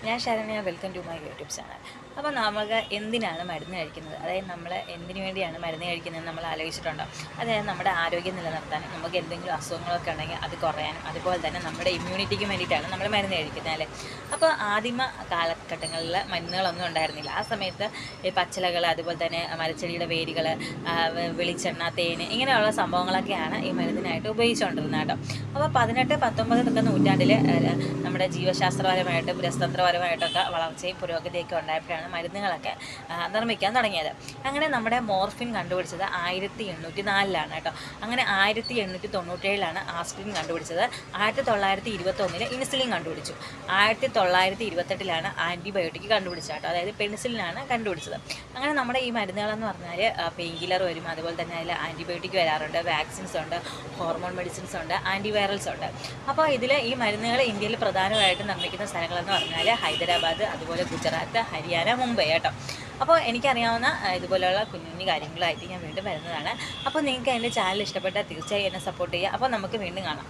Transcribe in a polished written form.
ഞാൻ Saranya, welcome to my YouTube channel. അപ്പോൾ നമുക്ക് എന്തിനാണ് മരുന്ന് കഴിക്കുന്നത്, അതായത് നമ്മൾ എന്തിനു വേണ്ടിയാണ് മരുന്ന് കഴിക്കുന്നതെന്ന് നമ്മൾ ആലോചിച്ചിട്ടുണ്ടോ? അതായത് നമ്മുടെ ആരോഗ്യം നിലനിർത്താനും നമുക്ക് എന്തെങ്കിലും അസുഖങ്ങളൊക്കെ ഉണ്ടെങ്കിൽ അത് കുറയാനും അതുപോലെ തന്നെ നമ്മുടെ ഇമ്മ്യൂണിറ്റിക്ക് വേണ്ടിയിട്ടാണ് നമ്മൾ മരുന്ന് കഴിക്കുന്നത് അല്ലേ. അപ്പോൾ ആദിമ കാലഘട്ടങ്ങളിൽ മരുന്നുകളൊന്നും ഉണ്ടായിരുന്നില്ല. ആ സമയത്ത് ഈ പച്ചിലകൾ, അതുപോലെ തന്നെ മരച്ചെടിയുടെ വേരുകൾ, വെളിച്ചെണ്ണ, തേൻ, ഇങ്ങനെയുള്ള സംഭവങ്ങളൊക്കെയാണ് ഈ മരുന്നിനായിട്ട് ഉപയോഗിച്ചുകൊണ്ടിരുന്നത് കേട്ടോ. അപ്പോൾ 18, 19 നൂറ്റാണ്ടിൽ നമ്മുടെ ജീവശാസ്ത്രപരമായിട്ടും രസതന്ത്രപരമായിട്ടൊക്കെ വളർച്ചയും പുരോഗതിയൊക്കെ ഉണ്ടായപ്പോഴാണ് മരുന്നുകളൊക്കെ നിർമ്മിക്കാൻ തുടങ്ങിയത്. അങ്ങനെ നമ്മുടെ മോർഫിൻ കണ്ടുപിടിച്ചത് 1804 കേട്ടോ. അങ്ങനെ 1897 ആസ്പിരിൻ കണ്ടുപിടിച്ചത്. 1921 ഇൻസുലിൻ കണ്ടുപിടിച്ചു. 1928 ആൻറ്റിബയോട്ടിക് കണ്ടുപിടിച്ചത് കേട്ടോ. അതായത് പെനിസിലിനാണ് കണ്ടുപിടിച്ചത്. അങ്ങനെ നമ്മുടെ ഈ മരുന്നുകളെന്ന് പറഞ്ഞാൽ പെയിൻ കില്ലർ വരും, അതുപോലെ തന്നെ അതിൽ ആൻറ്റിബയോട്ടിക് വരാറുണ്ട്, വാക്സിൻസ് ഉണ്ട്, ഹോർമോൺ മെഡിസിൻസ് ഉണ്ട്, ആൻറ്റിവൈറൽസ് ഉണ്ട്. അപ്പോൾ ഇതിൽ ഈ മരുന്നുകൾ ഇന്ത്യയിൽ പ്രധാനമായിട്ട് നിർമ്മിക്കുന്ന സ്ഥലങ്ങളെന്ന് പറഞ്ഞാൽ ഹൈദരാബാദ്, അതുപോലെ ഗുജറാത്ത്, ഹരിയാന, മുംബൈ കേട്ടോ. അപ്പോൾ എനിക്കറിയാവുന്ന ഇതുപോലെയുള്ള കുഞ്ഞു കുഞ്ഞു കാര്യങ്ങളായിട്ട് ഞാൻ വീണ്ടും വരുന്നതാണ്. അപ്പോൾ നിങ്ങൾക്ക് എൻ്റെ ചാനൽ ഇഷ്ടപ്പെട്ടാൽ തീർച്ചയായും എന്നെ സപ്പോർട്ട് ചെയ്യുക. അപ്പോൾ നമുക്ക് വീണ്ടും കാണാം.